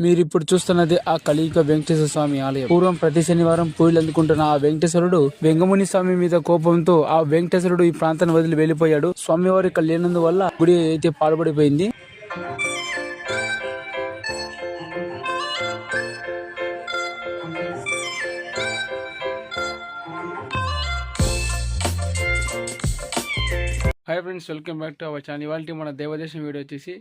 మీరిప్పుడు చూస్తున్నది ఆ కలియుగ వెంకటేశ్వర స్వామి ఆలయం. పూర్వం ప్రతి శనివారం పూజలు అందుకుంటున్న ఆ వెంకటేశ్వరుడు వెంగముని స్వామి మీద కోపంతో ఆ వెంకటేశ్వరుడు ఈ ప్రాంతాన్ని వదిలి వెళ్లిపోయాడు. స్వామివారి ఇక్కడ లేనందువల్ల గుడి అయితే పాడుపడిపోయింది. Hi friends, welcome back to our channel. ఇవాళ మన దేవదేశం వీడియో వచ్చేసి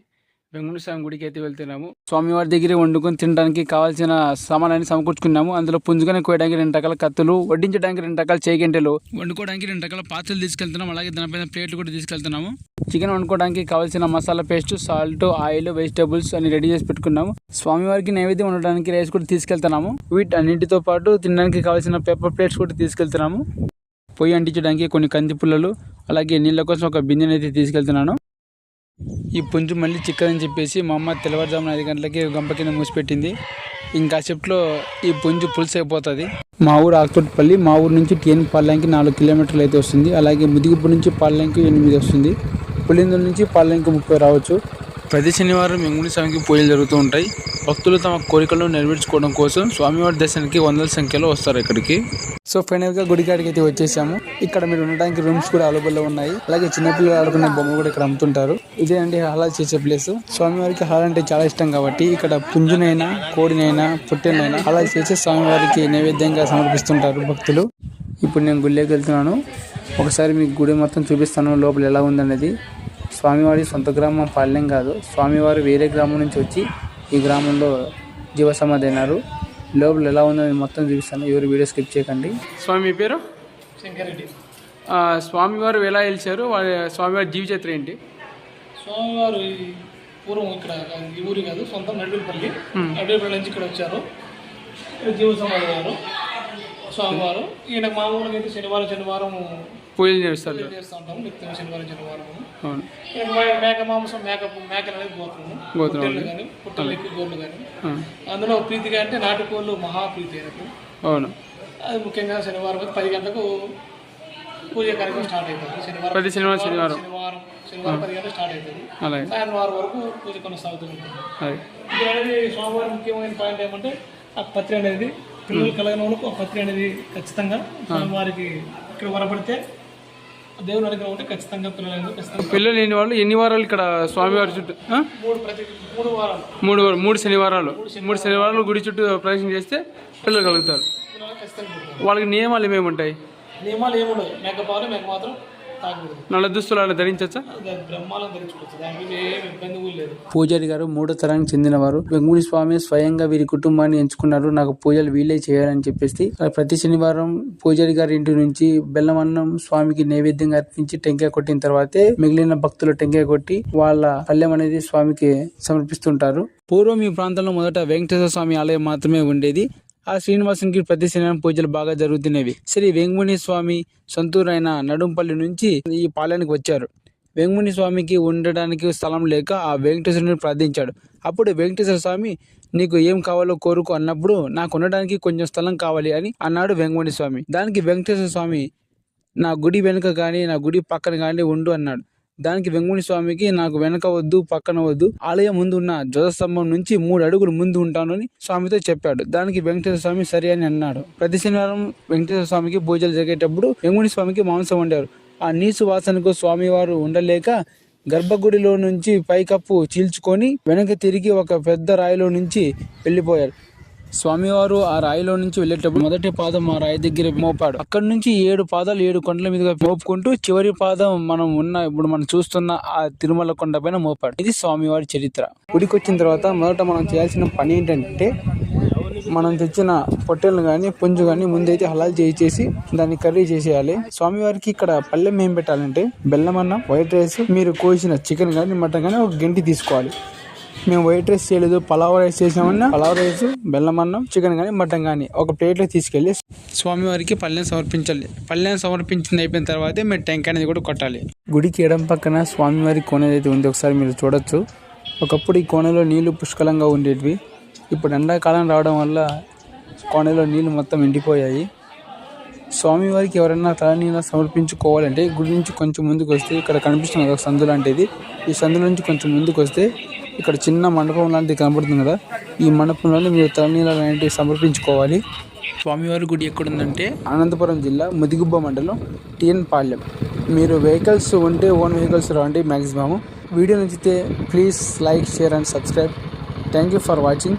వెంకటేశ్వర స్వామి గుడికి అయితే వెళ్తున్నాము. స్వామివారి దగ్గరే వండుకొని తినడానికి కావాల్సిన సామాన్యాన్ని సమకూర్చుకున్నాము. అందులో పుంజుకొని కోయడానికి 2 రకాల కత్తులు, వడ్డించడానికి 2 రకాల చేగంటెలు, వండుకోవడానికి 2 రకాల పాత్రలు తీసుకెళ్తున్నాము. అలాగే దానిపైన ప్లేట్లు కూడా తీసుకెళ్తున్నాము. చికెన్ వండుకోవడానికి కావాల్సిన masala paste, salt, oil, vegetables అన్ని రెడీ చేసి పెట్టుకున్నాము. స్వామివారికి నైవేద్యం వండడానికి రైస్ కూడా తీసుకెళ్తున్నాము. వీటన్నిటితో పాటు తినడానికి కావాల్సిన పేపర్ ప్లేట్స్ కూడా తీసుకెళ్తున్నాము. పొయ్యి అంటించడానికి కొన్ని కంది పుల్లలు, అలాగే నీళ్ళ కోసం ఒక బిందెని అయితే తీసుకెళ్తున్నాను. ఈ పుంజు మళ్ళీ చిక్కదని చెప్పేసి మా అమ్మ తెల్లవారుజామున 5 గంటలకి గంప కింద మూసిపెట్టింది. ఇంకా చెప్ట్లో ఈ పుంజు పులుసు అయిపోతుంది. మా ఊరు ఆకుతోటపల్లి, మా ఊరు నుంచి టీఎన్ పాలెంకి 4 కిలోమీటర్లు అయితే వస్తుంది. అలాగే ముదిగిపూడి నుంచి పాలెంకి 8 వస్తుంది. పులిందుల నుంచి పాలెంకి 30 రావచ్చు. ప్రతి శనివారం వెంకటేశ్వర స్వామికి పూజలు జరుగుతూ ఉంటాయి. భక్తులు తమ కోరికలను నెరవేర్చుకోవడం కోసం స్వామివారి దర్శనానికి వందల సంఖ్యలో వస్తారు ఇక్కడికి. సో ఫైనల్ గా గుడికాడికి అయితే వచ్చేసాము. ఇక్కడ మీరు ఉండడానికి రూమ్స్ కూడా అవైలబుల్ లో ఉన్నాయి. అలాగే చిన్నపిల్లలు ఆడుకునే బొమ్మలు కూడా ఇక్కడ అమ్ముతుంటారు. ఇదే అండి హలాల్ చేసే ప్లేస్. స్వామివారికి హలాల్ అంటే చాలా ఇష్టం కాబట్టి ఇక్కడ పుంజునైనా, కోడినైనా, పుట్టెనైనా హలాల్ చేసి స్వామివారికి నైవేద్యంగా సమర్పిస్తుంటారు భక్తులు. ఇప్పుడు నేను గుళ్ళకి వెళ్తున్నాను. ఒకసారి మీకు గుడి మొత్తం చూపిస్తాను, లోపల ఎలా ఉందనేది. స్వామివారి సొంత గ్రామం పాలెం కాదు. స్వామివారు వేరే గ్రామం నుంచి వచ్చి ఈ గ్రామంలో జీవ సమాధి అయినారు. లోపల ఎలా ఉందని మొత్తం చూపిస్తాను. ఎవరు వీడియో స్కిప్ చేయకండి. స్వామి మీ పేరు? శంకరెడ్డి. స్వామివారు ఎలా వెలిచారు? స్వామివారి జీవ చరిత్ర ఏంటి? స్వామివారు పూర్వం ఇక్కడ ఈ ఊరి కాదు, సొంతం నడిపల్లి నుంచి ఇక్కడ వచ్చారు. జీవ సమాధి గారు స్వామివారు. ఈయన మామూలుగా అయితే శనివారం పూజలు చేస్తూ ఉంటాము. నిత్యం శనివారం. అవును. మేక మాంసం, మేకలు అనేది గోత్రము కానీ, పుట్టలు ఎక్కువ గోర్లు కానీ. అందులో ప్రీతిగా అంటే నాటుకోళ్ళు మహాప్రీతి అయినట్టు. అవును. అది ముఖ్యంగా శనివారం 10 గంటలకు పూజ కార్యక్రమం స్టార్ట్ అవుతుంది. శనివారం 10 గంటలకు స్టార్ట్ అవుతుంది. సాయంత్రం 6 వరకు పూజ కొనసాగుతూ ఉంటుంది. ఇది అనేది స్వామివారి ముఖ్యమైన పాయింట్ ఏమంటే ఆ పత్రి అనేది పిల్లలు కలగని వాళ్ళకు ఆ పత్రి అనేది ఖచ్చితంగా స్వామివారికి ఇక్కడ వరపడితే దేవుని అనుగ్రహం ఉంటే ఖచ్చితంగా పిల్లలు లేని వాళ్ళు ఎన్ని వారాలు ఇక్కడ స్వామివారి చుట్టూ? 3 శనివారాలు గుడి చుట్టూ ప్రదక్షిణ చేస్తే పిల్లలు కలుగుతారు. వాళ్ళకి నియమాలు ఏమేమి ఉంటాయి? నియమాలు ఏముండవు. మేకపాలు మేక మాత్రం తాగకూడదు. నల్ల దుస్తులు అలా ధరించచ్చా? బ్రహ్మాలను ధరించుకోవచ్చు. దానికి ఏమి ఇబ్బంది కూడా లేదు. పూజారి గారు 3వ తరానికి చెందినవారు. వెంకటేశ్వర స్వామి స్వయంగా వీరి కుటుంబాన్ని ఎంచుకున్నారు. నాకు పూజలు వీళ్ళే చేయాలని చెప్పేసి ప్రతి శనివారం పూజారి గారి ఇంటి నుంచి బెల్లమన్నం స్వామికి నైవేద్యంగా అర్పించి టెంకాయ కొట్టిన తర్వాతే మిగిలిన భక్తులు టెంకాయ కొట్టి వాళ్ళ పల్లెం అనేది స్వామికి సమర్పిస్తుంటారు. పూర్వం ఈ ప్రాంతంలో మొదట వెంకటేశ్వర స్వామి ఆలయం మాత్రమే ఉండేది. ఆ శ్రీనివాసునికి ప్రతి శనివారం పూజలు బాగా జరుగుతున్నవి. శ్రీ వెంకటేశ్వర స్వామి సొంతూరైన నడుంపల్లి నుంచి ఈ పాలెనికి వచ్చారు. వెంకటేశ్వర స్వామికి ఉండడానికి స్థలం లేక ఆ వెంకటేశ్వరుని ప్రార్థించాడు. అప్పుడు వెంకటేశ్వర స్వామి నీకు ఏం కావాలో కోరుకో అన్నప్పుడు నాకు ఉండడానికి కొంచెం స్థలం కావాలి అని అన్నాడు వెంకటేశ్వర స్వామి. దానికి వెంకటేశ్వర స్వామి నా గుడి వెనుక కానీ నా గుడి పక్కన కానీ ఉండు అన్నాడు. దానికి వెంకటేశ్వర స్వామికి నాకు వెనక వద్దు, పక్కన వద్దు, ఆలయం ముందు ఉన్న ధ్వజస్తంభం నుంచి 3 అడుగులు ముందు ఉంటాను అని స్వామితో చెప్పాడు. దానికి వెంకటేశ్వర స్వామి సరే అని అన్నాడు. ప్రతి శనివారం వెంకటేశ్వర స్వామికి పూజలు జరిగేటప్పుడు వెంకటేశ్వర స్వామికి మాంసం వండారు. ఆ నీసు వాసనకు స్వామివారు ఉండలేక గర్భగుడిలో నుంచి పైకప్పు చీల్చుకొని వెనక తిరిగి ఒక పెద్ద రాయిలో నుంచి వెళ్ళిపోయారు. స్వామివారు ఆ రాయిలో నుంచి వెళ్ళేటప్పుడు మొదటి పాదం ఆ రాయి దగ్గర మోపాడు. అక్కడి నుంచి 7 పాదాలు 7 కొండల మీదుగా మోపుకుంటూ చివరి పాదం ఇప్పుడు మనం చూస్తున్న ఆ తిరుమల కొండ పైన మోపాడు. ఇది స్వామివారి చరిత్ర. గుడికి వచ్చిన తర్వాత మొదట మనం చేయాల్సిన పని ఏంటంటే మనం తెచ్చిన పొట్టెలను కానీ పుంజు కానీ ముందైతే హలాల్ చేసి దాన్ని కర్రీ చేసేయాలి. స్వామివారికి ఇక్కడ పళ్ళెం ఏం పెట్టాలంటే బెల్లమన్నం, వైట్ రైస్, మీరు కోసిన చికెన్ కానీ మటన్ కానీ ఒక గంటి తీసుకోవాలి. మేము వైట్ రైస్ చేయలేదు, పలావ్ రైస్ చేసామన్నా పలావ్ రైస్, బెల్లమన్నం, చికెన్ కానీ మటన్ కానీ ఒక ప్లేట్లో తీసుకెళ్లి స్వామివారికి పళ్ళెం సమర్పించాలి. పళ్ళెం సమర్పించింది అయిపోయిన తర్వాతే మీరు టెంకాయ అనేది కూడా కొట్టాలి. గుడికి ఎడం పక్కన స్వామివారి కోన అయితే ఉంది, ఒకసారి మీరు చూడొచ్చు. ఒకప్పుడు ఈ కోనలో నీళ్లు పుష్కలంగా ఉండేటివి. ఇప్పుడు ఎండాకాలం రావడం వల్ల కోనలో నీళ్లు మొత్తం ఎండిపోయాయి. స్వామివారికి ఎవరైనా తలనీలా సమర్పించుకోవాలంటే గుడి నుంచి కొంచెం ముందుకు వస్తే ఇక్కడ కనిపిస్తున్నది ఒక సందు లాంటిది. ఈ సందు నుంచి కొంచెం ముందుకు వస్తే ఇక్కడ చిన్న మండపం లాంటిది కనబడుతుంది కదా, ఈ మండపంలోనే మీరు తలనీలాలు అనేటివి సమర్పించుకోవాలి. స్వామివారి గుడి ఎక్కడుందంటే అనంతపురం జిల్లా ముదిగుబ్బ మండలం టిఎన్ పాలెం. మీరు వెహికల్స్ ఉంటే ఓన్ వెహికల్స్ రండి మ్యాక్సిమం. వీడియో నచ్చితే please like, share and subscribe. Thank you for watching.